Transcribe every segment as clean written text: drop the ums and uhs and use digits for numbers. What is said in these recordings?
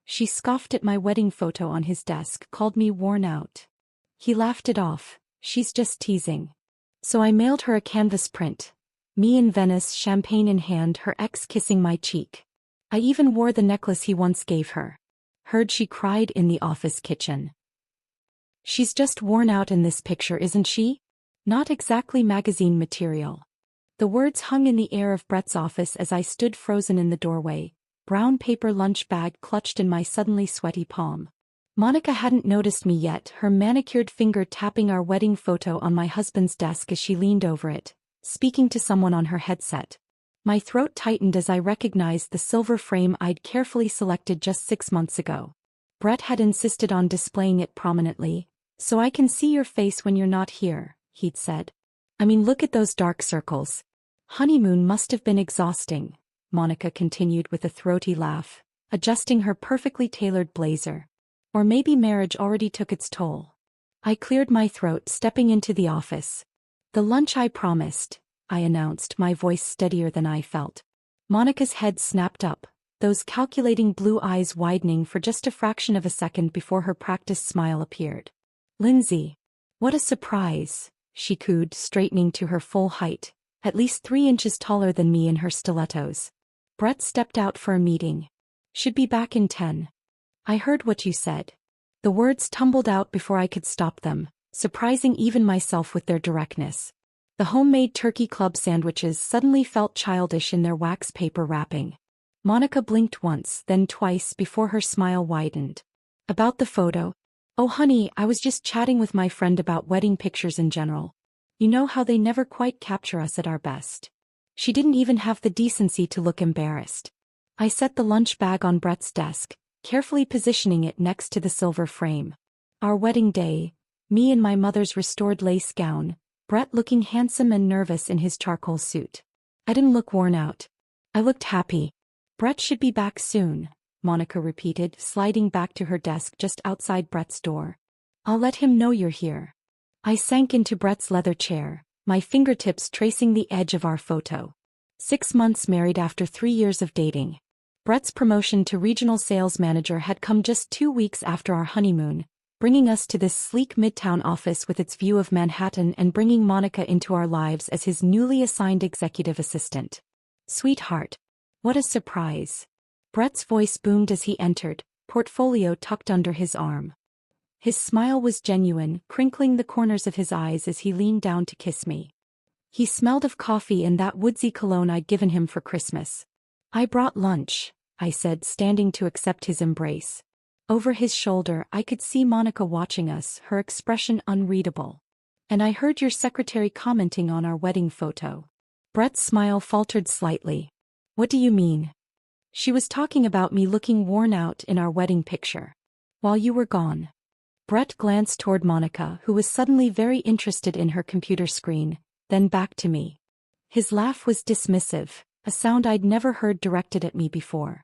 She scoffed at my wedding photo on his desk, called me worn out. He laughed it off. She's just teasing. So I mailed her a canvas print. Me in Venice, champagne in hand, her ex kissing my cheek. I even wore the necklace he once gave her. Heard she cried in the office kitchen. She's just worn out in this picture, isn't she? Not exactly magazine material. The words hung in the air of Brett's office as I stood frozen in the doorway, brown paper lunch bag clutched in my suddenly sweaty palm. Monica hadn't noticed me yet, her manicured finger tapping our wedding photo on my husband's desk as she leaned over it, speaking to someone on her headset. My throat tightened as I recognized the silver frame I'd carefully selected just 6 months ago. Brett had insisted on displaying it prominently. "So I can see your face when you're not here," he'd said. "I mean, look at those dark circles." "Honeymoon must have been exhausting," Monica continued with a throaty laugh, adjusting her perfectly tailored blazer. "Or maybe marriage already took its toll." I cleared my throat, stepping into the office. "The lunch I promised," I announced, my voice steadier than I felt. Monica's head snapped up, those calculating blue eyes widening for just a fraction of a second before her practiced smile appeared. "Lindsay. What a surprise," she cooed, straightening to her full height, at least 3 inches taller than me in her stilettos. "Brett stepped out for a meeting. Should be back in 10. "I heard what you said." The words tumbled out before I could stop them, surprising even myself with their directness. The homemade turkey club sandwiches suddenly felt childish in their wax paper wrapping. Monica blinked once, then twice before her smile widened. "About the photo? Oh honey, I was just chatting with my friend about wedding pictures in general. You know how they never quite capture us at our best." She didn't even have the decency to look embarrassed. I set the lunch bag on Brett's desk, carefully positioning it next to the silver frame. Our wedding day, me in my mother's restored lace gown, Brett looking handsome and nervous in his charcoal suit. I didn't look worn out. I looked happy. "Brett should be back soon," Monica repeated, sliding back to her desk just outside Brett's door. "I'll let him know you're here." I sank into Brett's leather chair, my fingertips tracing the edge of our photo. 6 months married after 3 years of dating. Brett's promotion to regional sales manager had come just 2 weeks after our honeymoon, bringing us to this sleek midtown office with its view of Manhattan and bringing Monica into our lives as his newly assigned executive assistant. "Sweetheart. What a surprise." Brett's voice boomed as he entered, portfolio tucked under his arm. His smile was genuine, crinkling the corners of his eyes as he leaned down to kiss me. He smelled of coffee and that woodsy cologne I'd given him for Christmas. "I brought lunch," I said, standing to accept his embrace. Over his shoulder, I could see Monica watching us, her expression unreadable. "And I heard your secretary commenting on our wedding photo." Brett's smile faltered slightly. "What do you mean?" "She was talking about me looking worn out in our wedding picture. While you were gone." Brett glanced toward Monica, who was suddenly very interested in her computer screen, then back to me. His laugh was dismissive, a sound I'd never heard directed at me before.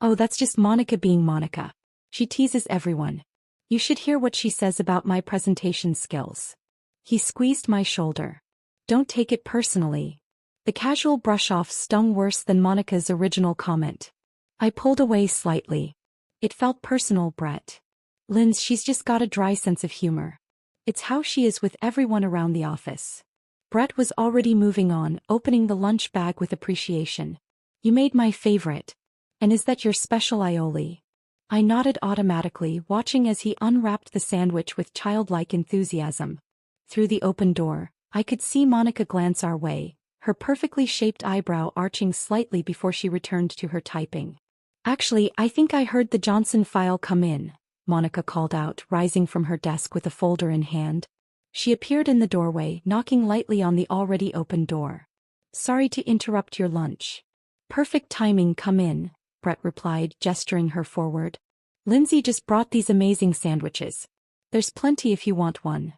"Oh, that's just Monica being Monica. She teases everyone. You should hear what she says about my presentation skills." He squeezed my shoulder. "Don't take it personally." The casual brush-off stung worse than Monica's original comment. I pulled away slightly. "It felt personal, Brett. Linz, she's just got a dry sense of humor. It's how she is with everyone around the office." Brett was already moving on, opening the lunch bag with appreciation. "You made my favorite. And is that your special aioli?" I nodded automatically, watching as he unwrapped the sandwich with childlike enthusiasm. Through the open door, I could see Monica glance our way, her perfectly shaped eyebrow arching slightly before she returned to her typing. "Actually, I think I heard the Johnson file come in," Monica called out, rising from her desk with a folder in hand. She appeared in the doorway, knocking lightly on the already open door. "Sorry to interrupt your lunch." "Perfect timing, come in," Brett replied, gesturing her forward. "Lindsay just brought these amazing sandwiches. There's plenty if you want one."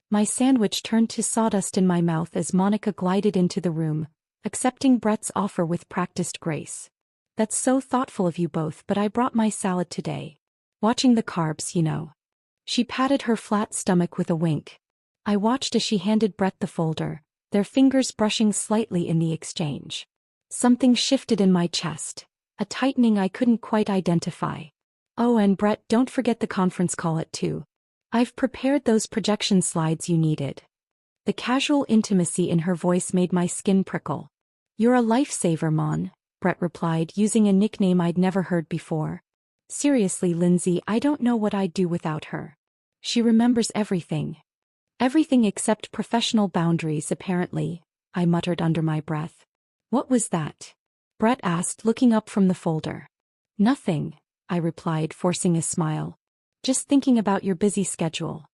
My sandwich turned to sawdust in my mouth as Monica glided into the room, accepting Brett's offer with practiced grace. "That's so thoughtful of you both, but I brought my salad today. Watching the carbs, you know." She patted her flat stomach with a wink. I watched as she handed Brett the folder, their fingers brushing slightly in the exchange. Something shifted in my chest, a tightening I couldn't quite identify. Oh, and Brett, don't forget the conference call at 2. I've prepared those projection slides you needed. The casual intimacy in her voice made my skin prickle. You're a lifesaver, Mon, Brett replied, using a nickname I'd never heard before. Seriously, Lindsay, I don't know what I'd do without her. She remembers everything. Everything except professional boundaries, apparently, I muttered under my breath. What was that? Brett asked, looking up from the folder. Nothing, I replied, forcing a smile. Just thinking about your busy schedule.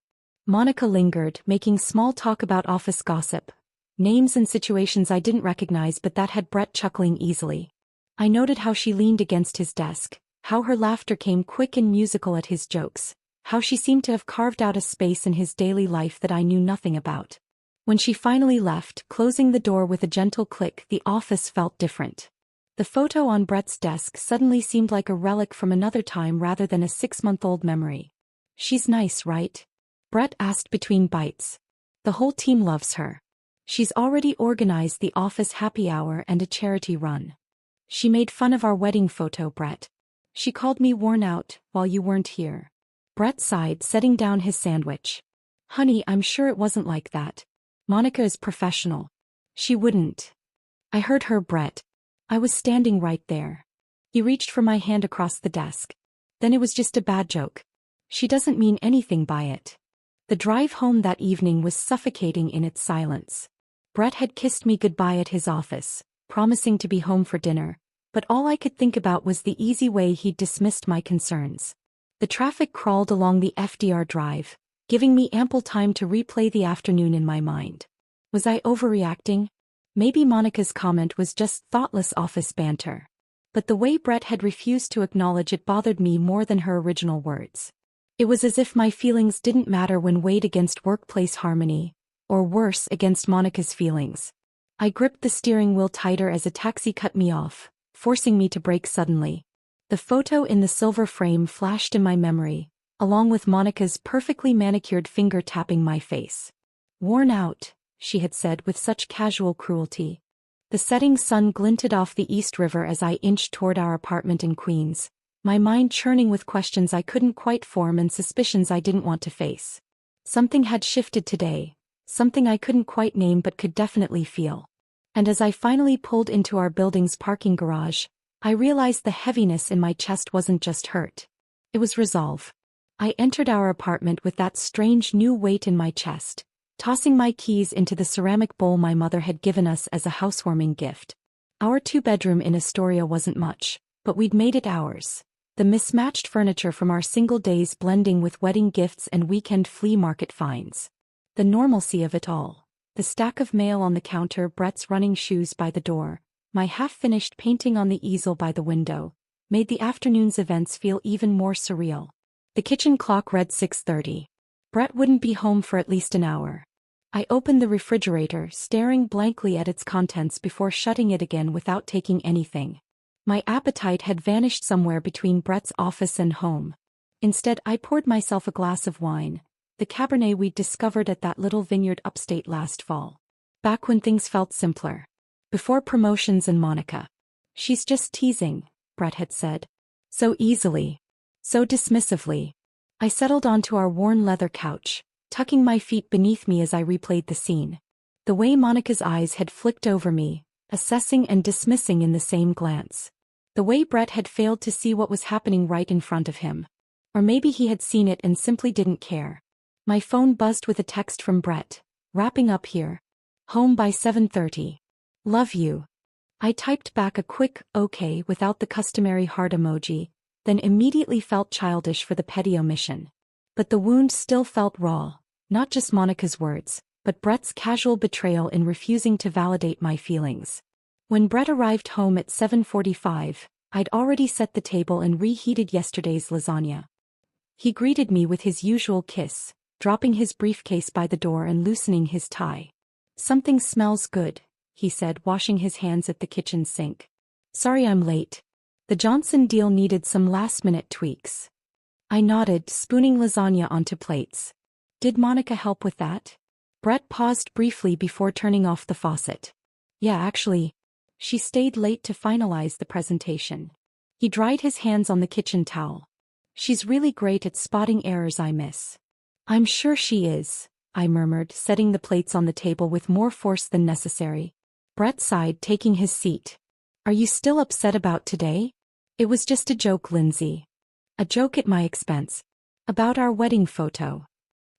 Monica lingered, making small talk about office gossip. Names and situations I didn't recognize, but that had Brett chuckling easily. I noted how she leaned against his desk, how her laughter came quick and musical at his jokes, how she seemed to have carved out a space in his daily life that I knew nothing about. When she finally left, closing the door with a gentle click, the office felt different. The photo on Brett's desk suddenly seemed like a relic from another time rather than a 6-month-old memory. She's nice, right? Brett asked between bites. The whole team loves her. She's already organized the office happy hour and a charity run. She made fun of our wedding photo, Brett. She called me worn out while you weren't here. Brett sighed, setting down his sandwich. Honey, I'm sure it wasn't like that. Monica is professional. She wouldn't. I heard her, Brett. I was standing right there. He reached for my hand across the desk. Then it was just a bad joke. She doesn't mean anything by it. The drive home that evening was suffocating in its silence. Brett had kissed me goodbye at his office, promising to be home for dinner, but all I could think about was the easy way he'd dismissed my concerns. The traffic crawled along the FDR drive, giving me ample time to replay the afternoon in my mind. Was I overreacting? Maybe Monica's comment was just thoughtless office banter. But the way Brett had refused to acknowledge it bothered me more than her original words. It was as if my feelings didn't matter when weighed against workplace harmony, or worse, against Monica's feelings. I gripped the steering wheel tighter as a taxi cut me off, forcing me to brake suddenly. The photo in the silver frame flashed in my memory, along with Monica's perfectly manicured finger tapping my face. Worn out, she had said with such casual cruelty. The setting sun glinted off the East River as I inched toward our apartment in Queens, my mind churning with questions I couldn't quite form and suspicions I didn't want to face. Something had shifted today, something I couldn't quite name but could definitely feel. And as I finally pulled into our building's parking garage, I realized the heaviness in my chest wasn't just hurt. It was resolve. I entered our apartment with that strange new weight in my chest, tossing my keys into the ceramic bowl my mother had given us as a housewarming gift. Our 2-bedroom in Astoria wasn't much, but we'd made it ours. The mismatched furniture from our single days blending with wedding gifts and weekend flea market finds. The normalcy of it all. The stack of mail on the counter, Brett's running shoes by the door, my half-finished painting on the easel by the window, made the afternoon's events feel even more surreal. The kitchen clock read 6:30. Brett wouldn't be home for at least an hour. I opened the refrigerator, staring blankly at its contents before shutting it again without taking anything. My appetite had vanished somewhere between Brett's office and home. Instead, I poured myself a glass of wine, the Cabernet we'd discovered at that little vineyard upstate last fall. Back when things felt simpler. Before promotions and Monica. She's just teasing, Brett had said. So easily. So dismissively. I settled onto our worn leather couch, tucking my feet beneath me as I replayed the scene. The way Monica's eyes had flicked over me, assessing and dismissing in the same glance. The way Brett had failed to see what was happening right in front of him. Or maybe he had seen it and simply didn't care. My phone buzzed with a text from Brett. Wrapping up here. Home by 7:30. Love you. I typed back a quick, okay, without the customary heart emoji, then immediately felt childish for the petty omission. But the wound still felt raw, not just Monica's words, but Brett's casual betrayal in refusing to validate my feelings. When Brett arrived home at 7:45, I'd already set the table and reheated yesterday's lasagna. He greeted me with his usual kiss, dropping his briefcase by the door and loosening his tie. Something smells good, he said, washing his hands at the kitchen sink. Sorry I'm late. The Johnson deal needed some last-minute tweaks. I nodded, spooning lasagna onto plates. Did Monica help with that? Brett paused briefly before turning off the faucet. Yeah, actually. She stayed late to finalize the presentation. He dried his hands on the kitchen towel. She's really great at spotting errors I miss. I'm sure she is, I murmured, setting the plates on the table with more force than necessary. Brett sighed, taking his seat. Are you still upset about today? It was just a joke, Lindsay. A joke at my expense. About our wedding photo.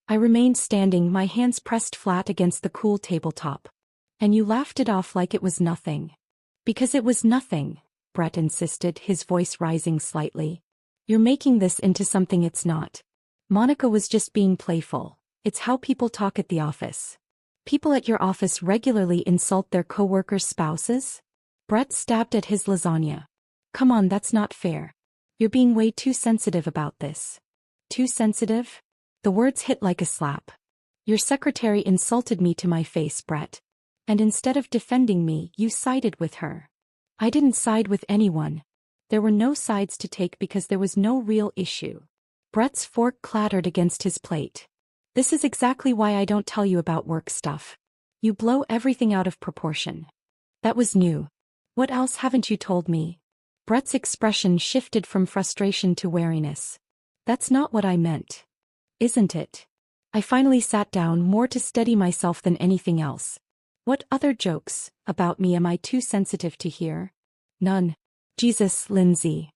I remained standing, my hands pressed flat against the cool tabletop. And you laughed it off like it was nothing. Because it was nothing, Brett insisted, his voice rising slightly. You're making this into something it's not. Monica was just being playful. It's how people talk at the office. People at your office regularly insult their coworkers' spouses? Brett stabbed at his lasagna. Come on, that's not fair. You're being way too sensitive about this. Too sensitive? The words hit like a slap. Your secretary insulted me to my face, Brett. And instead of defending me, you sided with her. I didn't side with anyone. There were no sides to take because there was no real issue. Brett's fork clattered against his plate. This is exactly why I don't tell you about work stuff. You blow everything out of proportion. That was new. What else haven't you told me? Brett's expression shifted from frustration to wariness. That's not what I meant. Isn't it? I finally sat down, more to steady myself than anything else. What other jokes about me am I too sensitive to hear? None. Jesus, Lindsay.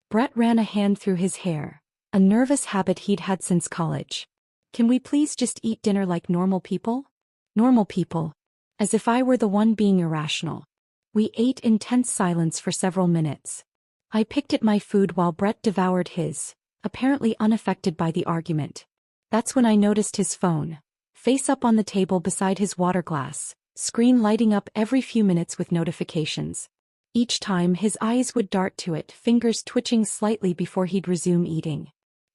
Brett ran a hand through his hair, a nervous habit he'd had since college. Can we please just eat dinner like normal people? Normal people. As if I were the one being irrational. We ate in tense silence for several minutes. I picked at my food while Brett devoured his, apparently unaffected by the argument. That's when I noticed his phone, face up on the table beside his water glass, screen lighting up every few minutes with notifications. Each time his eyes would dart to it, fingers twitching slightly before he'd resume eating.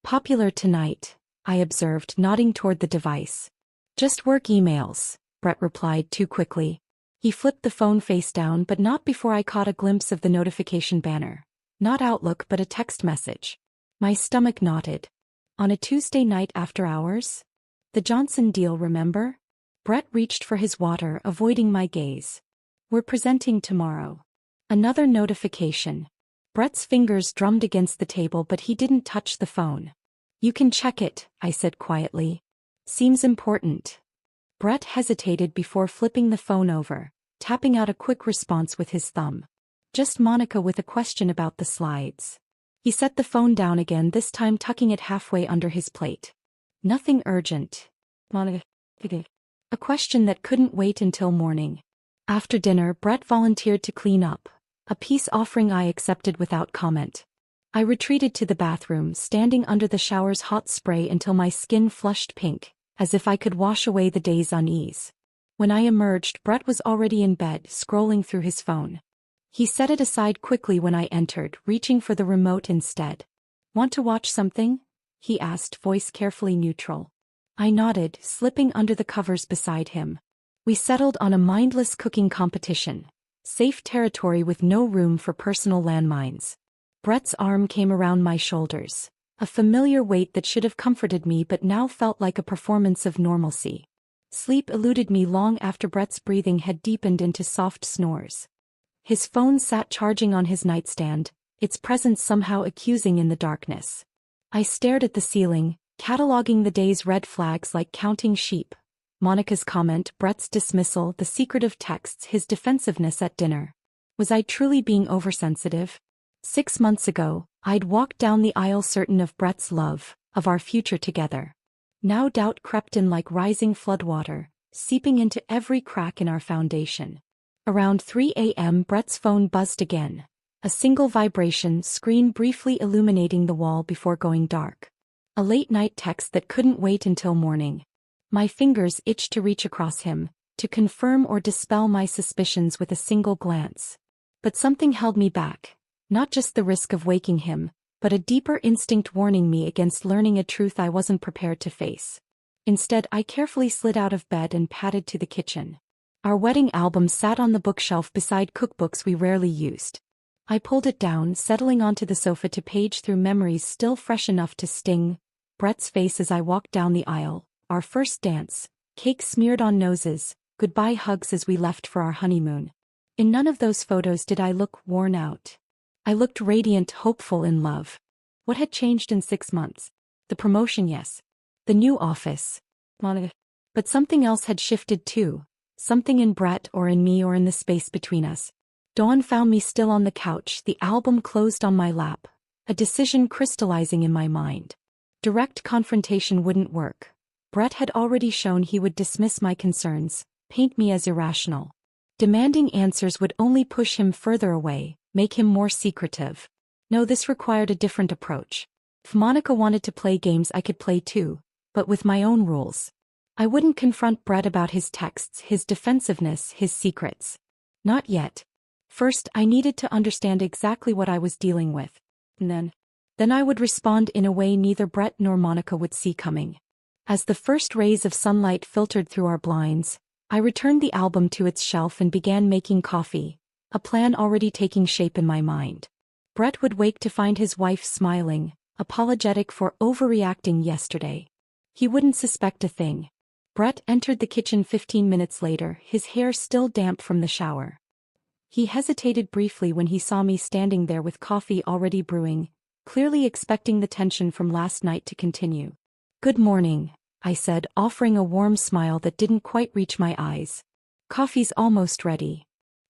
Popular tonight, I observed, nodding toward the device. Just work emails, Brett replied too quickly. He flipped the phone face down, but not before I caught a glimpse of the notification banner. Not Outlook, but a text message. My stomach knotted. On a Tuesday night after hours? The Johnson deal, remember? Brett reached for his water, avoiding my gaze. We're presenting tomorrow. Another notification. Brett's fingers drummed against the table, but he didn't touch the phone. You can check it, I said quietly. Seems important. Brett hesitated before flipping the phone over, tapping out a quick response with his thumb. Just Monica with a question about the slides. He set the phone down again, this time tucking it halfway under his plate. Nothing urgent. Monica. A question that couldn't wait until morning. After dinner, Brett volunteered to clean up, a peace offering I accepted without comment. I retreated to the bathroom, standing under the shower's hot spray until my skin flushed pink, as if I could wash away the day's unease. When I emerged, Brett was already in bed, scrolling through his phone. He set it aside quickly when I entered, reaching for the remote instead. Want to watch something? He asked, voice carefully neutral. I nodded, slipping under the covers beside him. We settled on a mindless cooking competition. Safe territory with no room for personal landmines. Brett's arm came around my shoulders. A familiar weight that should have comforted me but now felt like a performance of normalcy. Sleep eluded me long after Brett's breathing had deepened into soft snores. His phone sat charging on his nightstand, its presence somehow accusing in the darkness. I stared at the ceiling, cataloging the day's red flags like counting sheep. Monica's comment, Brett's dismissal, the secretive texts, his defensiveness at dinner. Was I truly being oversensitive? 6 months ago, I'd walked down the aisle certain of Brett's love, of our future together. Now doubt crept in like rising floodwater, seeping into every crack in our foundation. Around 3 a.m. Brett's phone buzzed again. A single vibration, screen briefly illuminating the wall before going dark. A late-night text that couldn't wait until morning. My fingers itched to reach across him, to confirm or dispel my suspicions with a single glance. But something held me back. Not just the risk of waking him, but a deeper instinct warning me against learning a truth I wasn't prepared to face. Instead, I carefully slid out of bed and padded to the kitchen. Our wedding album sat on the bookshelf beside cookbooks we rarely used. I pulled it down, settling onto the sofa to page through memories still fresh enough to sting. Brett's face as I walked down the aisle, our first dance, cake smeared on noses, goodbye hugs as we left for our honeymoon. In none of those photos did I look worn out. I looked radiant, hopeful, in love. What had changed in 6 months? The promotion, yes. The new office. Monica. But something else had shifted too. Something in Brett or in me or in the space between us. Dawn found me still on the couch, the album closed on my lap. A decision crystallizing in my mind. Direct confrontation wouldn't work. Brett had already shown he would dismiss my concerns, paint me as irrational. Demanding answers would only push him further away, make him more secretive. No, this required a different approach. If Monica wanted to play games, I could play too, but with my own rules. I wouldn't confront Brett about his texts, his defensiveness, his secrets. Not yet. First, I needed to understand exactly what I was dealing with. And then I would respond in a way neither Brett nor Monica would see coming. As the first rays of sunlight filtered through our blinds, I returned the album to its shelf and began making coffee, a plan already taking shape in my mind. Brett would wake to find his wife smiling, apologetic for overreacting yesterday. He wouldn't suspect a thing. Brett entered the kitchen 15 minutes later, his hair still damp from the shower. He hesitated briefly when he saw me standing there with coffee already brewing, clearly expecting the tension from last night to continue. "Good morning," I said, offering a warm smile that didn't quite reach my eyes. "Coffee's almost ready."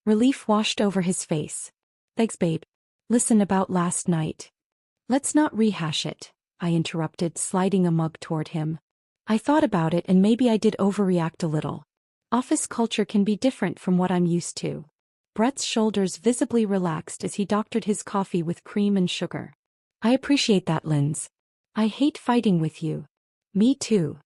Relief washed over his face. "Thanks, babe. Listen, about last night." "Let's not rehash it," I interrupted, sliding a mug toward him. "I thought about it and maybe I did overreact a little. Office culture can be different from what I'm used to." Brett's shoulders visibly relaxed as he doctored his coffee with cream and sugar. "I appreciate that, Linz. I hate fighting with you." "Me too."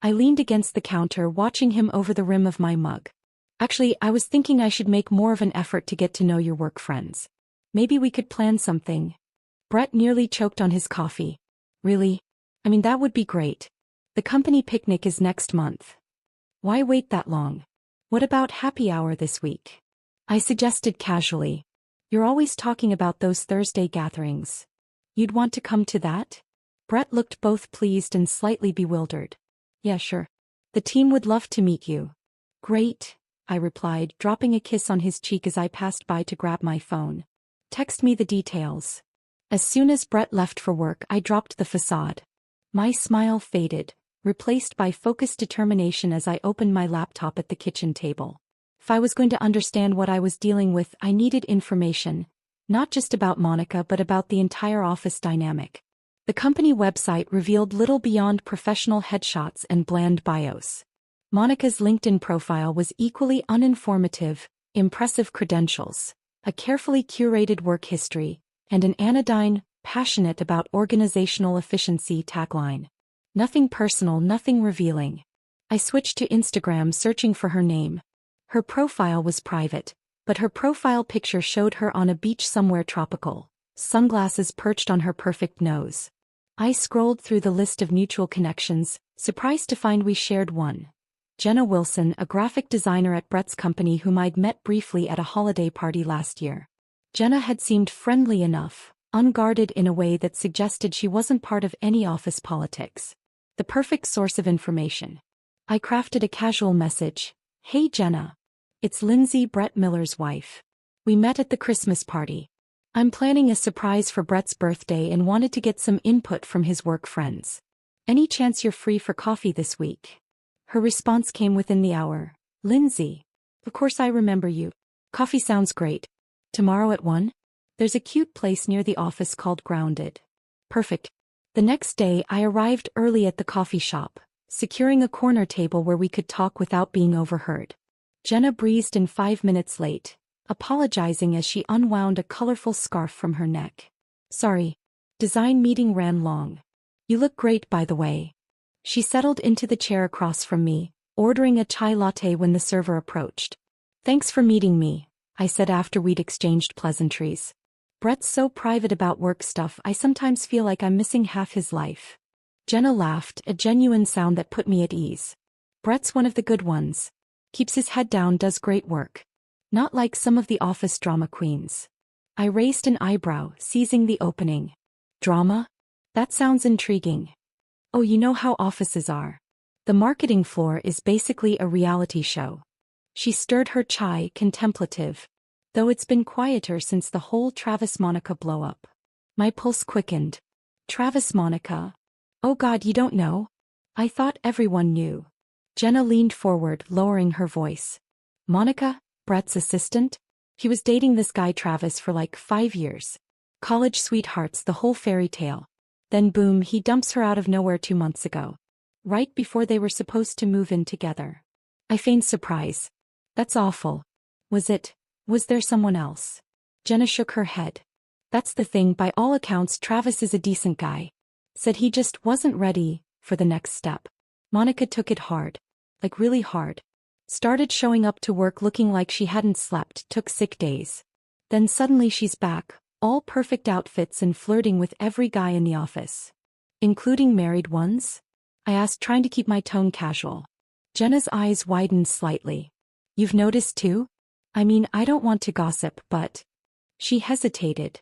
I leaned against the counter, watching him over the rim of my mug. "Actually, I was thinking I should make more of an effort to get to know your work friends. Maybe we could plan something." Brett nearly choked on his coffee. "Really? I mean, that would be great. The company picnic is next month. Why wait that long? What about happy hour this week?" I suggested casually. "You're always talking about those Thursday gatherings. You'd want to come to that?" Brett looked both pleased and slightly bewildered. "Yeah, sure. The team would love to meet you." "Great," I replied, dropping a kiss on his cheek as I passed by to grab my phone. "Text me the details." As soon as Brett left for work, I dropped the facade. My smile faded, replaced by focused determination as I opened my laptop at the kitchen table. If I was going to understand what I was dealing with, I needed information, not just about Monica but about the entire office dynamic. The company website revealed little beyond professional headshots and bland bios. Monica's LinkedIn profile was equally uninformative, impressive credentials, a carefully curated work history, and an anodyne, passionate about organizational efficiency tagline. Nothing personal, nothing revealing. I switched to Instagram, searching for her name. Her profile was private, but her profile picture showed her on a beach somewhere tropical, sunglasses perched on her perfect nose. I scrolled through the list of mutual connections, surprised to find we shared one. Jenna Wilson, a graphic designer at Brett's company whom I'd met briefly at a holiday party last year. Jenna had seemed friendly enough, unguarded in a way that suggested she wasn't part of any office politics. The perfect source of information. I crafted a casual message. "Hey Jenna. It's Lindsay, Brett Miller's wife. We met at the Christmas party. I'm planning a surprise for Brett's birthday and wanted to get some input from his work friends. Any chance you're free for coffee this week?" Her response came within the hour. "Lindsay. Of course I remember you. Coffee sounds great. Tomorrow at 1? There's a cute place near the office called Grounded." Perfect. The next day I arrived early at the coffee shop, securing a corner table where we could talk without being overheard. Jenna breezed in 5 minutes late, apologizing as she unwound a colorful scarf from her neck. "Sorry. Design meeting ran long. You look great, by the way." She settled into the chair across from me, ordering a chai latte when the server approached. "Thanks for meeting me," I said after we'd exchanged pleasantries. "Brett's so private about work stuff, I sometimes feel like I'm missing half his life." Jenna laughed, a genuine sound that put me at ease. "Brett's one of the good ones. Keeps his head down, does great work. Not like some of the office drama queens." I raised an eyebrow, seizing the opening. "Drama? That sounds intriguing." "Oh, you know how offices are. The marketing floor is basically a reality show." She stirred her chai, contemplative. "Though it's been quieter since the whole Travis Monica blow-up." My pulse quickened. Travis Monica. Oh God, you don't know? I thought everyone knew. Jenna leaned forward, lowering her voice. Monica, Brett's assistant? He was dating this guy Travis for like 5 years. College sweethearts, the whole fairy tale. Then boom, he dumps her out of nowhere 2 months ago. Right before they were supposed to move in together. I feigned surprise. That's awful. Was there someone else? Jenna shook her head. That's the thing, by all accounts Travis is a decent guy. Said he just wasn't ready for the next step. Monica took it hard. Like really hard. Started showing up to work looking like she hadn't slept, took sick days. Then suddenly she's back, all perfect outfits and flirting with every guy in the office. Including married ones? I asked, trying to keep my tone casual. Jenna's eyes widened slightly. You've noticed too? I mean, I don't want to gossip, but... She hesitated.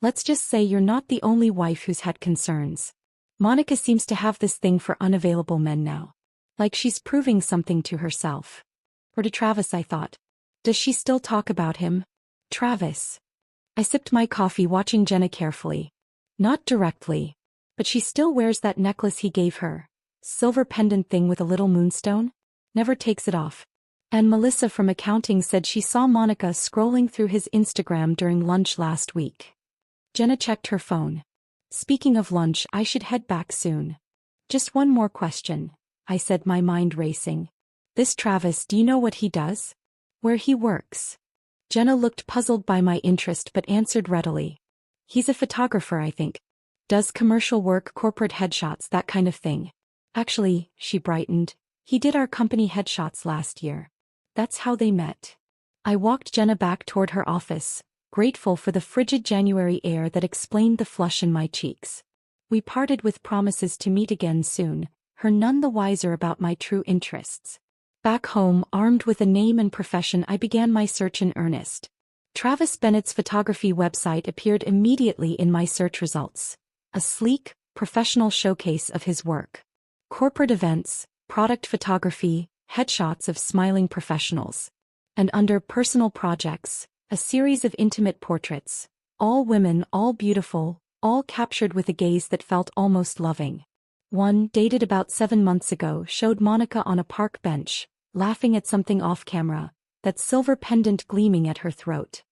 Let's just say you're not the only wife who's had concerns. Monica seems to have this thing for unavailable men now. Like she's proving something to herself. Or to Travis, I thought. Does she still talk about him? Travis. I sipped my coffee, watching Jenna carefully. Not directly. But she still wears that necklace he gave her. Silver pendant thing with a little moonstone. Never takes it off. And Melissa from accounting said she saw Monica scrolling through his Instagram during lunch last week. Jenna checked her phone. Speaking of lunch, I should head back soon. Just one more question, I said, my mind racing. This Travis, do you know what he does? Where he works? Jenna looked puzzled by my interest but answered readily. He's a photographer, I think. Does commercial work, corporate headshots, that kind of thing. Actually, she brightened, he did our company headshots last year. That's how they met. I walked Jenna back toward her office, grateful for the frigid January air that explained the flush in my cheeks. We parted with promises to meet again soon, her none the wiser about my true interests. Back home, armed with a name and profession, I began my search in earnest. Travis Bennett's photography website appeared immediately in my search results. A sleek, professional showcase of his work. Corporate events, product photography, headshots of smiling professionals. And under personal projects, a series of intimate portraits. All women, all beautiful, all captured with a gaze that felt almost loving. One, dated about 7 months ago, showed Monica on a park bench, laughing at something off camera, that silver pendant gleaming at her throat.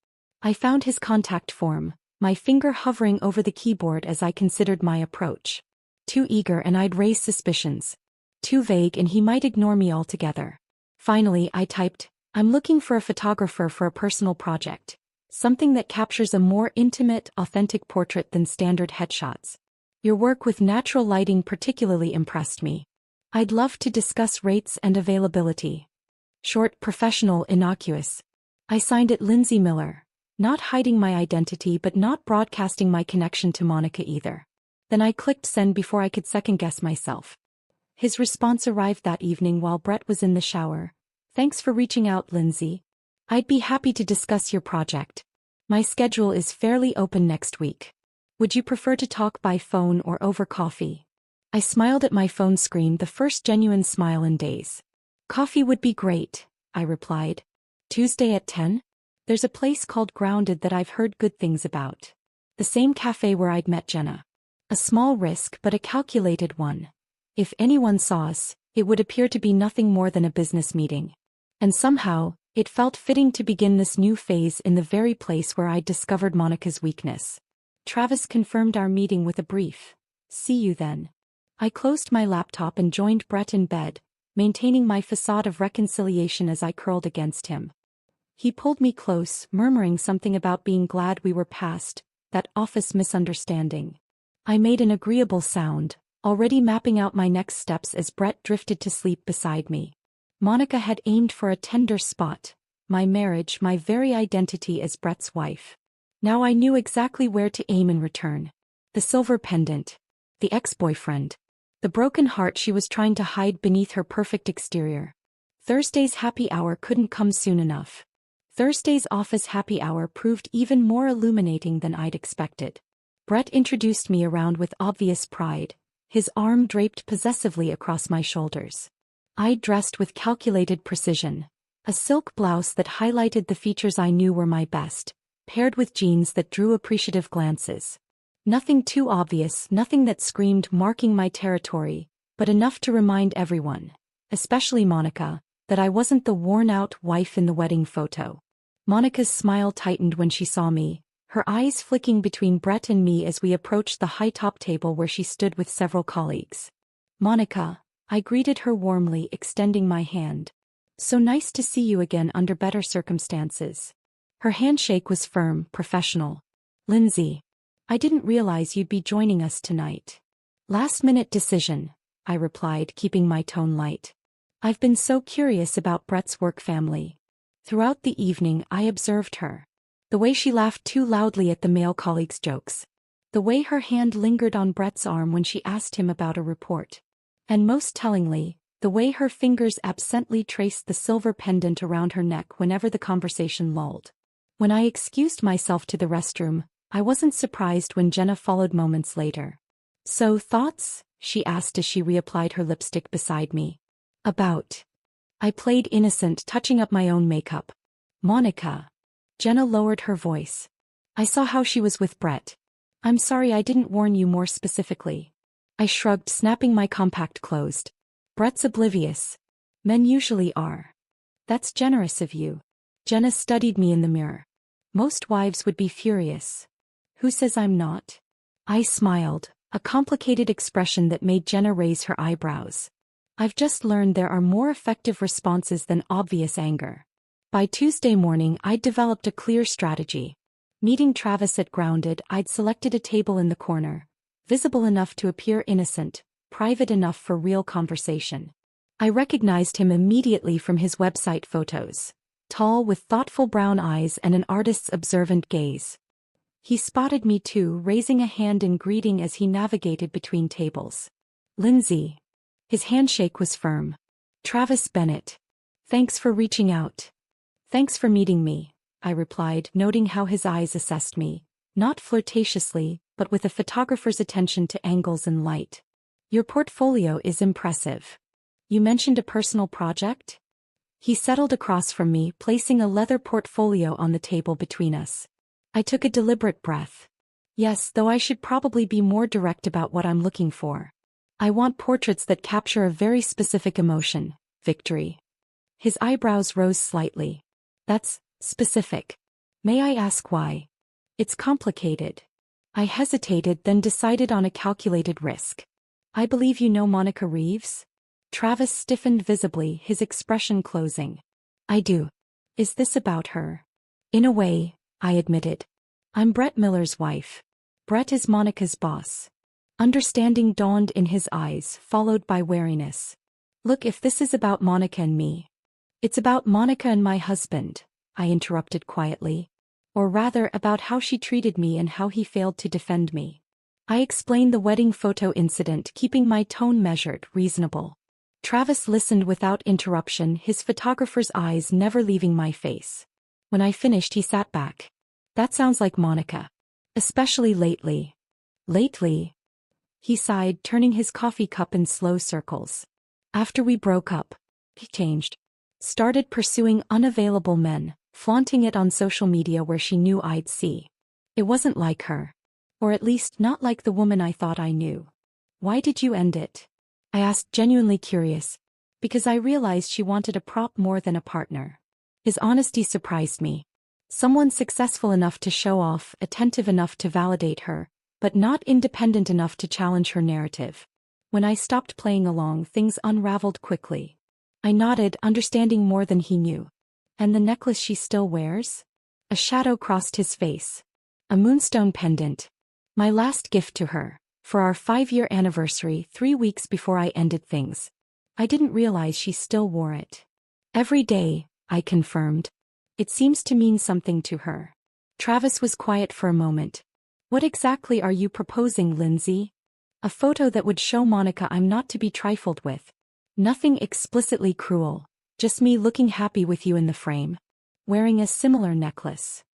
I found his contact form, my finger hovering over the keyboard as I considered my approach. Too eager and I'd raise suspicions. Too vague and he might ignore me altogether. Finally, I typed, I'm looking for a photographer for a personal project. Something that captures a more intimate, authentic portrait than standard headshots. Your work with natural lighting particularly impressed me. I'd love to discuss rates and availability. Short, professional, innocuous. I signed it Lindsay Miller, not hiding my identity but not broadcasting my connection to Monica either. Then I clicked send before I could second-guess myself. His response arrived that evening while Brett was in the shower. Thanks for reaching out, Lindsay. I'd be happy to discuss your project. My schedule is fairly open next week. Would you prefer to talk by phone or over coffee? I smiled at my phone screen, the first genuine smile in days. Coffee would be great, I replied. Tuesday at 10? There's a place called Grounded that I've heard good things about. The same cafe where I'd met Jenna. A small risk but a calculated one. If anyone saw us, it would appear to be nothing more than a business meeting. And somehow, it felt fitting to begin this new phase in the very place where I'd discovered Monica's weakness. Travis confirmed our meeting with a brief, "See you then." I closed my laptop and joined Brett in bed, maintaining my facade of reconciliation as I curled against him. He pulled me close, murmuring something about being glad we were past that office misunderstanding. I made an agreeable sound, already mapping out my next steps as Brett drifted to sleep beside me. Monica had aimed for a tender spot, my marriage, my very identity as Brett's wife. Now I knew exactly where to aim in return. The silver pendant. The ex-boyfriend. The broken heart she was trying to hide beneath her perfect exterior. Thursday's happy hour couldn't come soon enough. Thursday's office happy hour proved even more illuminating than I'd expected. Brett introduced me around with obvious pride, his arm draped possessively across my shoulders. I dressed with calculated precision. A silk blouse that highlighted the features I knew were my best, paired with jeans that drew appreciative glances. Nothing too obvious, nothing that screamed marking my territory, but enough to remind everyone, especially Monica, that I wasn't the worn-out wife in the wedding photo. Monica's smile tightened when she saw me, her eyes flicking between Brett and me as we approached the high-top table where she stood with several colleagues. "Monica," I greeted her warmly, extending my hand. "So nice to see you again under better circumstances." Her handshake was firm, professional. "Lindsay, I didn't realize you'd be joining us tonight." "Last-minute decision," I replied, keeping my tone light. "I've been so curious about Brett's work family." Throughout the evening I observed her. The way she laughed too loudly at the male colleagues' jokes. The way her hand lingered on Brett's arm when she asked him about a report. And most tellingly, the way her fingers absently traced the silver pendant around her neck whenever the conversation lulled. When I excused myself to the restroom, I wasn't surprised when Jenna followed moments later. "So, thoughts?" she asked as she reapplied her lipstick beside me. "About." I played innocent, touching up my own makeup. "Monica." Jenna lowered her voice. "I saw how she was with Brett. I'm sorry I didn't warn you more specifically." I shrugged, snapping my compact closed. "Brett's oblivious. Men usually are." "That's generous of you." Jenna studied me in the mirror. "Most wives would be furious." "Who says I'm not?" I smiled, a complicated expression that made Jenna raise her eyebrows. "I've just learned there are more effective responses than obvious anger." By Tuesday morning I'd developed a clear strategy. Meeting Travis at Grounded, I'd selected a table in the corner, visible enough to appear innocent, private enough for real conversation. I recognized him immediately from his website photos. Tall with thoughtful brown eyes and an artist's observant gaze. He spotted me too, raising a hand in greeting as he navigated between tables. "Lindsay." His handshake was firm. "Travis Bennett. Thanks for reaching out." "Thanks for meeting me," I replied, noting how his eyes assessed me, not flirtatiously, but with a photographer's attention to angles and light. "Your portfolio is impressive. You mentioned a personal project?" He settled across from me, placing a leather portfolio on the table between us. I took a deliberate breath. "Yes, though I should probably be more direct about what I'm looking for. I want portraits that capture a very specific emotion, victory." His eyebrows rose slightly. "That's specific. May I ask why?" "It's complicated." I hesitated, then decided on a calculated risk. "I believe you know Monica Reeves?" Travis stiffened visibly, his expression closing. "I do. Is this about her?" "In a way," I admitted. "I'm Brett Miller's wife. Brett is Monica's boss." Understanding dawned in his eyes, followed by wariness. "Look, if this is about Monica and me." "It's about Monica and my husband," I interrupted quietly. "Or rather, about how she treated me and how he failed to defend me." I explained the wedding photo incident, keeping my tone measured, reasonable. Travis listened without interruption, his photographer's eyes never leaving my face. When I finished, he sat back. "That sounds like Monica. Especially lately." "Lately?" He sighed, turning his coffee cup in slow circles. "After we broke up, he changed. Started pursuing unavailable men, flaunting it on social media where she knew I'd see. It wasn't like her. Or at least not like the woman I thought I knew." "Why did you end it?" I asked, genuinely curious. "Because I realized she wanted a prop more than a partner." His honesty surprised me. Someone successful enough to show off, attentive enough to validate her, but not independent enough to challenge her narrative. When I stopped playing along, things unraveled quickly. I nodded, understanding more than he knew. "And the necklace she still wears?" A shadow crossed his face. "A moonstone pendant. My last gift to her, for our 5-year anniversary, 3 weeks before I ended things. I didn't realize she still wore it." "Every day," I confirmed. "It seems to mean something to her." Travis was quiet for a moment. "What exactly are you proposing, Lindsay?" "A photo that would show Monica I'm not to be trifled with. Nothing explicitly cruel, just me looking happy with you in the frame. Wearing a similar necklace."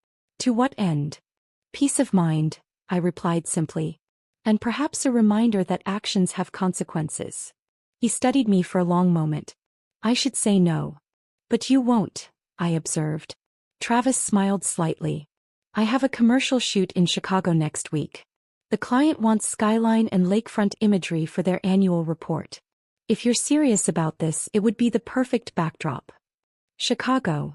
"To what end?" "Peace of mind," I replied simply. "And perhaps a reminder that actions have consequences." He studied me for a long moment. "I should say no." "But you won't," I observed. Travis smiled slightly. "I have a commercial shoot in Chicago next week. The client wants skyline and lakefront imagery for their annual report. If you're serious about this, it would be the perfect backdrop. Chicago.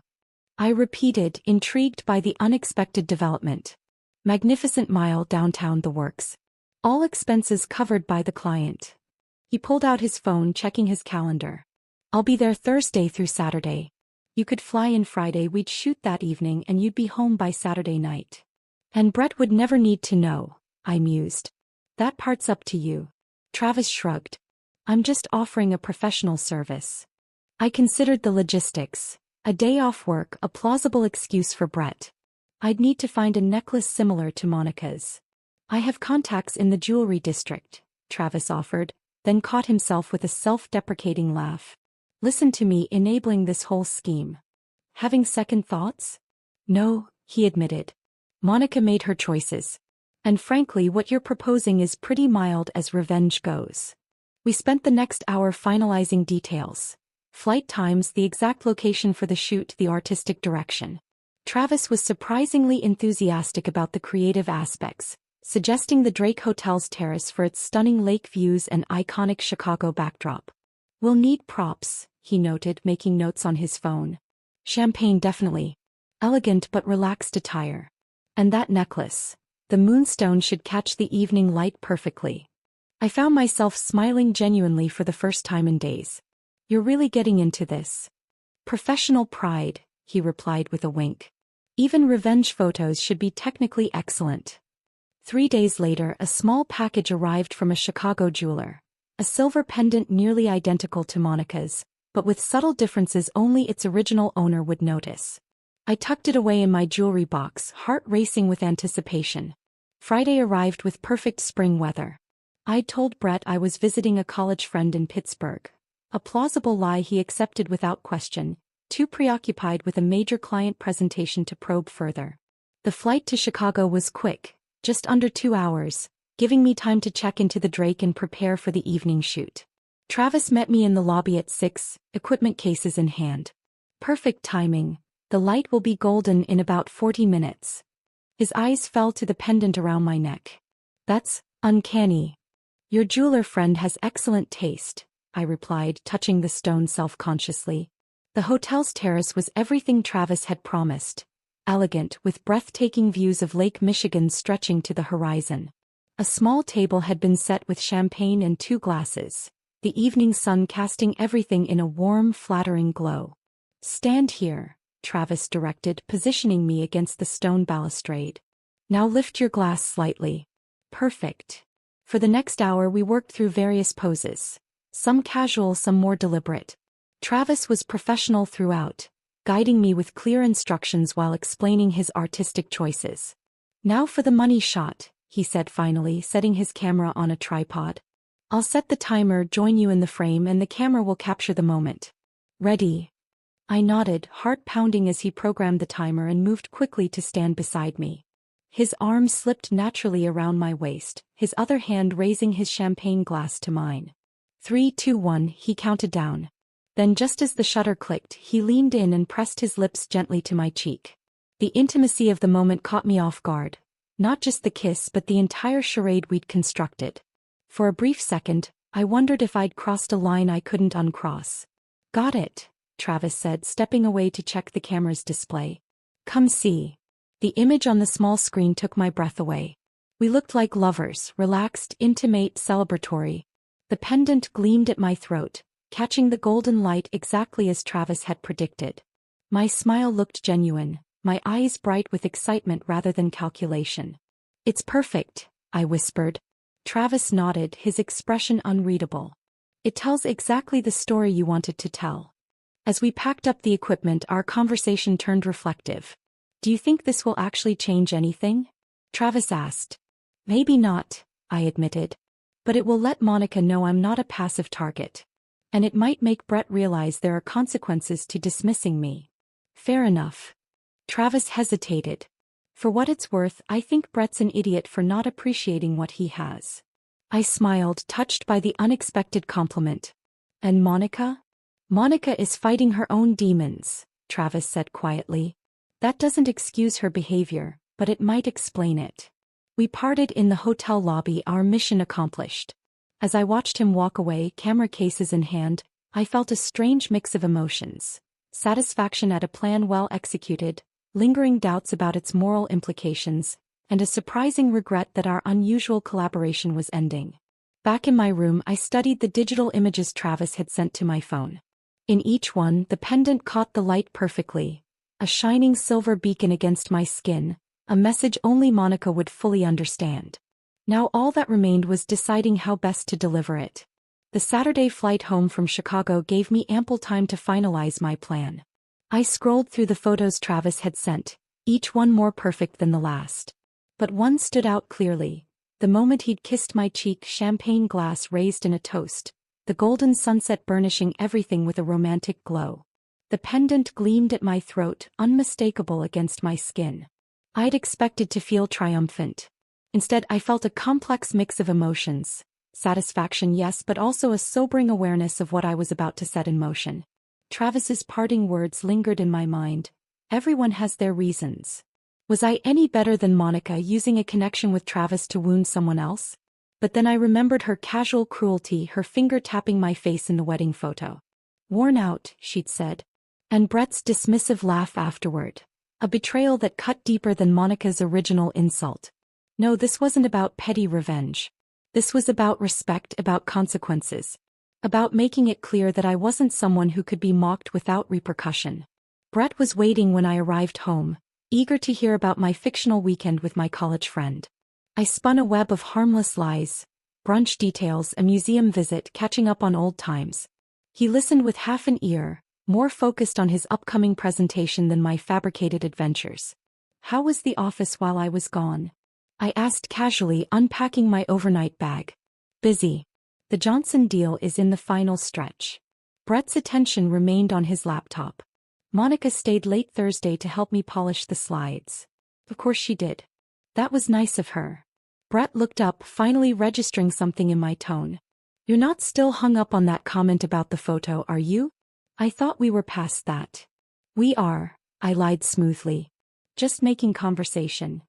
I repeated, intrigued by the unexpected development. Magnificent mile downtown, the works. All expenses covered by the client. He pulled out his phone, checking his calendar. I'll be there Thursday through Saturday. You could fly in Friday, we'd shoot that evening, and you'd be home by Saturday night. And Brett would never need to know, I mused. That part's up to you. Travis shrugged. I'm just offering a professional service. I considered the logistics. A day off work, a plausible excuse for Brett. I'd need to find a necklace similar to Monica's. I have contacts in the jewelry district, Travis offered, then caught himself with a self-deprecating laugh. Listen to me enabling this whole scheme. Having second thoughts? No, he admitted. Monica made her choices. And frankly, what you're proposing is pretty mild as revenge goes. We spent the next hour finalizing details. Flight times, the exact location for the shoot, the artistic direction. Travis was surprisingly enthusiastic about the creative aspects, suggesting the Drake Hotel's terrace for its stunning lake views and iconic Chicago backdrop. We'll need props, he noted, making notes on his phone. Champagne definitely. Elegant but relaxed attire. And that necklace. The moonstone should catch the evening light perfectly. I found myself smiling genuinely for the first time in days. You're really getting into this. Professional pride, he replied with a wink. Even revenge photos should be technically excellent. 3 days later, a small package arrived from a Chicago jeweler. A silver pendant nearly identical to Monica's, but with subtle differences only its original owner would notice. I tucked it away in my jewelry box, heart racing with anticipation. Friday arrived with perfect spring weather. I'd told Brett I was visiting a college friend in Pittsburgh. A plausible lie he accepted without question, too preoccupied with a major client presentation to probe further. The flight to Chicago was quick, just under 2 hours, giving me time to check into the Drake and prepare for the evening shoot. Travis met me in the lobby at 6, equipment cases in hand. Perfect timing. The light will be golden in about 40 minutes. His eyes fell to the pendant around my neck. That's uncanny. Your jeweler friend has excellent taste, I replied, touching the stone self-consciously. The hotel's terrace was everything Travis had promised. Elegant, with breathtaking views of Lake Michigan stretching to the horizon. A small table had been set with champagne and 2 glasses, the evening sun casting everything in a warm, flattering glow. Stand here, Travis directed, positioning me against the stone balustrade. Now lift your glass slightly. Perfect. For the next hour we worked through various poses. Some casual, some more deliberate. Travis was professional throughout, guiding me with clear instructions while explaining his artistic choices. Now for the money shot, he said finally, setting his camera on a tripod. I'll set the timer, join you in the frame, and the camera will capture the moment. Ready? I nodded, heart pounding as he programmed the timer and moved quickly to stand beside me. His arm slipped naturally around my waist, his other hand raising his champagne glass to mine. 3, 2, 1, he counted down. Then just as the shutter clicked, he leaned in and pressed his lips gently to my cheek. The intimacy of the moment caught me off guard. Not just the kiss but the entire charade we'd constructed. For a brief second, I wondered if I'd crossed a line I couldn't uncross. Got it, Travis said, stepping away to check the camera's display. Come see. The image on the small screen took my breath away. We looked like lovers, relaxed, intimate, celebratory. The pendant gleamed at my throat, catching the golden light exactly as Travis had predicted. My smile looked genuine, my eyes bright with excitement rather than calculation. It's perfect, I whispered. Travis nodded, his expression unreadable. It tells exactly the story you wanted to tell. As we packed up the equipment, our conversation turned reflective. Do you think this will actually change anything? Travis asked. Maybe not, I admitted. But it will let Monica know I'm not a passive target. And it might make Brett realize there are consequences to dismissing me. Fair enough. Travis hesitated. For what it's worth, I think Brett's an idiot for not appreciating what he has. I smiled, touched by the unexpected compliment. And Monica? Monica is fighting her own demons, Travis said quietly. That doesn't excuse her behavior, but it might explain it. We parted in the hotel lobby, our mission accomplished. As I watched him walk away, camera cases in hand, I felt a strange mix of emotions. Satisfaction at a plan well executed, lingering doubts about its moral implications, and a surprising regret that our unusual collaboration was ending. Back in my room, I studied the digital images Travis had sent to my phone. In each one, the pendant caught the light perfectly, a shining silver beacon against my skin, a message only Monica would fully understand. Now all that remained was deciding how best to deliver it. The Saturday flight home from Chicago gave me ample time to finalize my plan. I scrolled through the photos Travis had sent, each one more perfect than the last. But one stood out clearly. The moment he'd kissed my cheek, champagne glass raised in a toast, the golden sunset burnishing everything with a romantic glow. The pendant gleamed at my throat, unmistakable against my skin. I'd expected to feel triumphant. Instead, I felt a complex mix of emotions. Satisfaction, yes, but also a sobering awareness of what I was about to set in motion. Travis's parting words lingered in my mind. Everyone has their reasons. Was I any better than Monica, using a connection with Travis to wound someone else? But then I remembered her casual cruelty, her finger tapping my face in the wedding photo. "Worn out," she'd said. And Brett's dismissive laugh afterward. A betrayal that cut deeper than Monica's original insult. No, this wasn't about petty revenge. This was about respect, about consequences. About making it clear that I wasn't someone who could be mocked without repercussion. Brett was waiting when I arrived home, eager to hear about my fictional weekend with my college friend. I spun a web of harmless lies, brunch details, a museum visit, catching up on old times. He listened with half an ear, more focused on his upcoming presentation than my fabricated adventures. "How was the office while I was gone?" I asked casually, unpacking my overnight bag. "Busy. The Johnson deal is in the final stretch." Brett's attention remained on his laptop. "Monica stayed late Thursday to help me polish the slides." "Of course she did. That was nice of her." Brett looked up, finally registering something in my tone. "You're not still hung up on that comment about the photo, are you? I thought we were past that." "We are," I lied smoothly. "Just making conversation."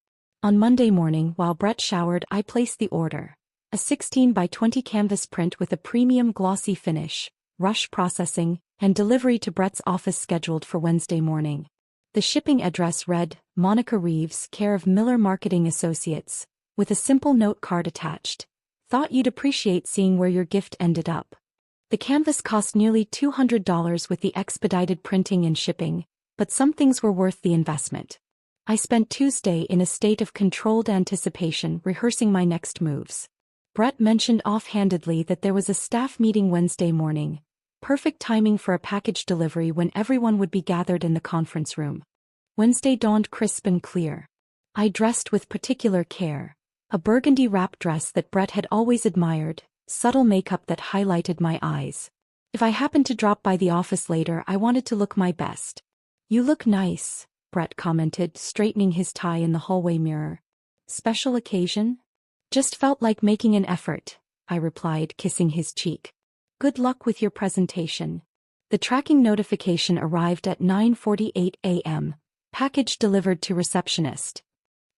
On Monday morning, while Brett showered, I placed the order. A 16 by 20 canvas print with a premium glossy finish, rush processing, and delivery to Brett's office scheduled for Wednesday morning. The shipping address read, Monica Reeves, care of Miller Marketing Associates, with a simple note card attached. "Thought you'd appreciate seeing where your gift ended up." The canvas cost nearly $200 with the expedited printing and shipping, but some things were worth the investment. I spent Tuesday in a state of controlled anticipation, rehearsing my next moves. Brett mentioned offhandedly that there was a staff meeting Wednesday morning. Perfect timing for a package delivery when everyone would be gathered in the conference room. Wednesday dawned crisp and clear. I dressed with particular care. A burgundy wrap dress that Brett had always admired, subtle makeup that highlighted my eyes. If I happened to drop by the office later, I wanted to look my best. "You look nice," Brett commented, straightening his tie in the hallway mirror. "Special occasion?" "Just felt like making an effort," I replied, kissing his cheek. "Good luck with your presentation." The tracking notification arrived at 9:48 a.m. Package delivered to receptionist.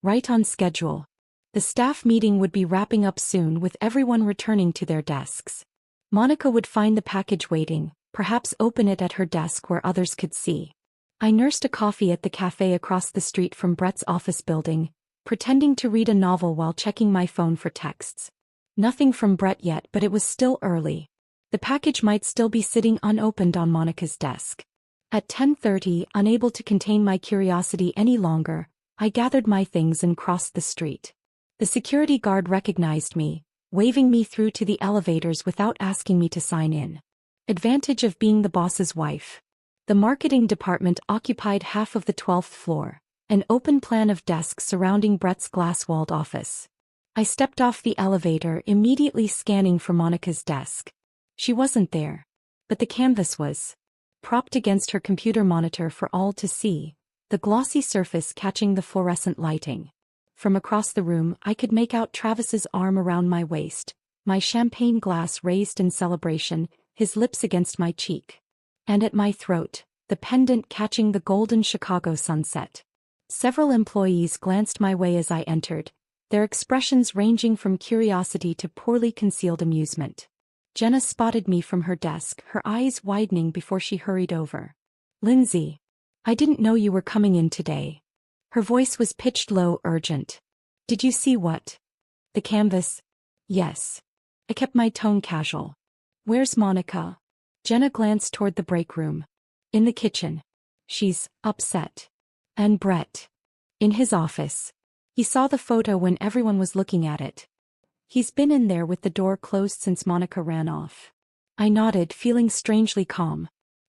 Right on schedule. The staff meeting would be wrapping up soon, with everyone returning to their desks. Monica would find the package waiting, perhaps open it at her desk where others could see. I nursed a coffee at the cafe across the street from Brett's office building, pretending to read a novel while checking my phone for texts. Nothing from Brett yet, but it was still early. The package might still be sitting unopened on Monica's desk. At 10:30, unable to contain my curiosity any longer, I gathered my things and crossed the street. The security guard recognized me, waving me through to the elevators without asking me to sign in. Advantage of being the boss's wife. The marketing department occupied half of the 12th floor, an open plan of desks surrounding Brett's glass-walled office. I stepped off the elevator, immediately scanning for Monica's desk. She wasn't there. But the canvas was. Propped against her computer monitor for all to see, the glossy surface catching the fluorescent lighting. From across the room, I could make out Travis's arm around my waist, my champagne glass raised in celebration, his lips against my cheek. And at my throat, the pendant catching the golden Chicago sunset. Several employees glanced my way as I entered, their expressions ranging from curiosity to poorly concealed amusement. Jenna spotted me from her desk, her eyes widening before she hurried over. "Lindsay, I didn't know you were coming in today." Her voice was pitched low, urgent. "Did you see what? The canvas?" "Yes." I kept my tone casual. "Where's Monica?" Jenna glanced toward the break room. "In the kitchen. She's upset." "And Brett?" "In his office. He saw the photo when everyone was looking at it. He's been in there with the door closed since Monica ran off." I nodded, feeling strangely calm.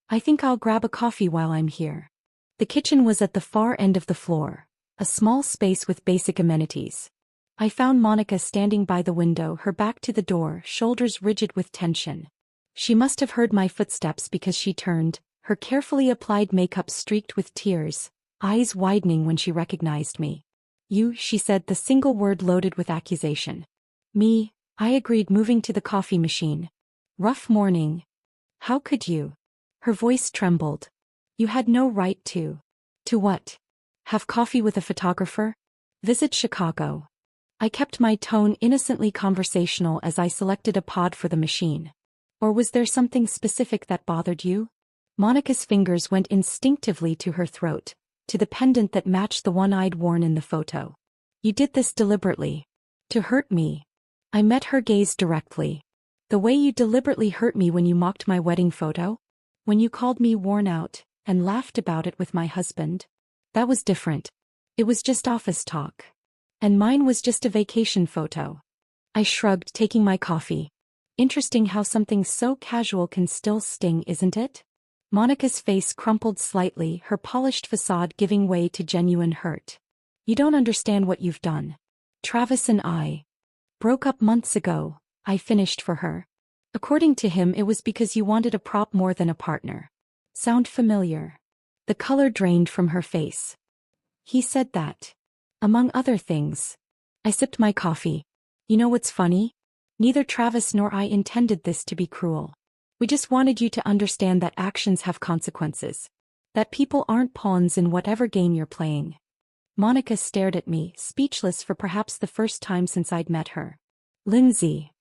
"I think I'll grab a coffee while I'm here." The kitchen was at the far end of the floor, a small space with basic amenities. I found Monica standing by the window, her back to the door, shoulders rigid with tension. She must have heard my footsteps because she turned, her carefully applied makeup streaked with tears, eyes widening when she recognized me. "You," she said, the single word loaded with accusation. "Me," I agreed, moving to the coffee machine. "Rough morning." "How could you?" Her voice trembled. "You had no right to." "To what? Have coffee with a photographer? Visit Chicago?" I kept my tone innocently conversational as I selected a pod for the machine. "Or was there something specific that bothered you?" Monica's fingers went instinctively to her throat, to the pendant that matched the one I'd worn in the photo. "You did this deliberately. To hurt me." I met her gaze directly. "The way you deliberately hurt me when you mocked my wedding photo? When you called me worn out, and laughed about it with my husband? That was different. It was just office talk. And mine was just a vacation photo." I shrugged, taking my coffee. "Interesting how something so casual can still sting, isn't it?" Monica's face crumpled slightly, her polished facade giving way to genuine hurt. "You don't understand what you've done. Travis and I broke up months ago," I finished for her. "According to him, it was because you wanted a prop more than a partner." Sound familiar? The color drained from her face. "He said that. Among other things." I sipped my coffee. "You know what's funny? Neither Travis nor I intended this to be cruel. We just wanted you to understand that actions have consequences. That people aren't pawns in whatever game you're playing." Monica stared at me, speechless for perhaps the first time since I'd met her. "Lindsay."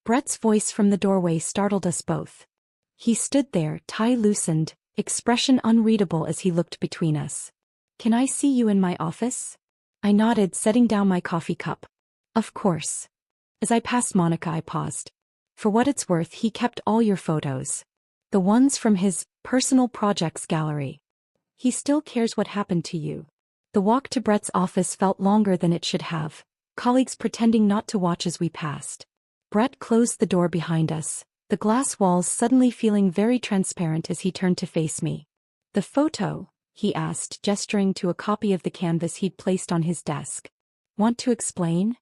Brett's voice from the doorway startled us both. He stood there, tie loosened, expression unreadable as he looked between us. "Can I see you in my office?" I nodded, setting down my coffee cup. "Of course." As I passed Monica, I paused. "For what it's worth, he kept all your photos. The ones from his personal projects gallery. He still cares what happened to you." The walk to Brett's office felt longer than it should have, colleagues pretending not to watch as we passed. Brett closed the door behind us, the glass walls suddenly feeling very transparent as he turned to face me. "The photo?" he asked, gesturing to a copy of the canvas he'd placed on his desk. "Want to explain?"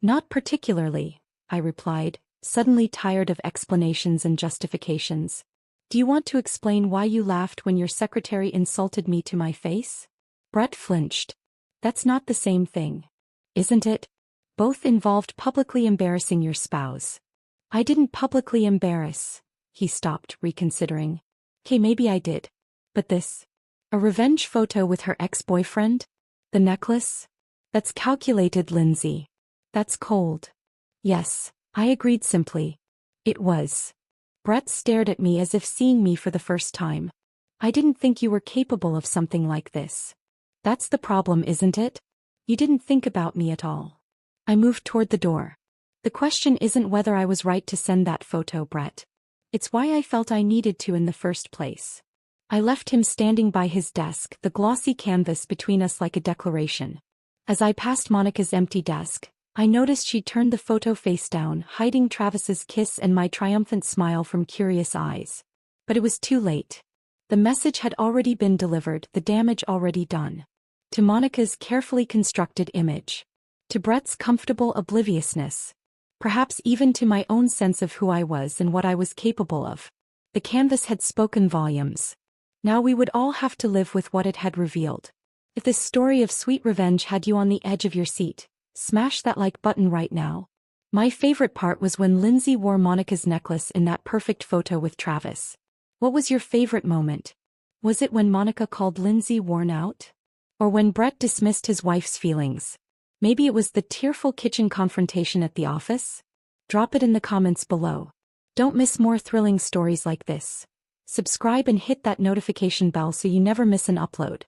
"Not particularly," I replied, suddenly tired of explanations and justifications. "Do you want to explain why you laughed when your secretary insulted me to my face?" Brett flinched. "That's not the same thing. Isn't it? Both involved publicly embarrassing your spouse." "I didn't publicly embarrass." He stopped, reconsidering. "Okay, maybe I did. But this? A revenge photo with her ex-boyfriend? The necklace? That's calculated, Lindsay. That's cold." "Yes," I agreed simply. "It was." Brett stared at me as if seeing me for the first time. "I didn't think you were capable of something like this." "That's the problem, isn't it? You didn't think about me at all." I moved toward the door. "The question isn't whether I was right to send that photo, Brett. It's why I felt I needed to in the first place." I left him standing by his desk, the glossy canvas between us like a declaration. As I passed Monica's empty desk, I noticed she'd turned the photo face down, hiding Travis's kiss and my triumphant smile from curious eyes. But it was too late. The message had already been delivered, the damage already done. To Monica's carefully constructed image. To Brett's comfortable obliviousness. Perhaps even to my own sense of who I was and what I was capable of. The canvas had spoken volumes. Now we would all have to live with what it had revealed. If this story of sweet revenge had you on the edge of your seat, smash that like button right now. My favorite part was when Lindsay wore Monica's necklace in that perfect photo with Travis. What was your favorite moment? Was it when Monica called Lindsay worn out? Or when Brett dismissed his wife's feelings? Maybe it was the tearful kitchen confrontation at the office? Drop it in the comments below. Don't miss more thrilling stories like this. Subscribe and hit that notification bell so you never miss an upload.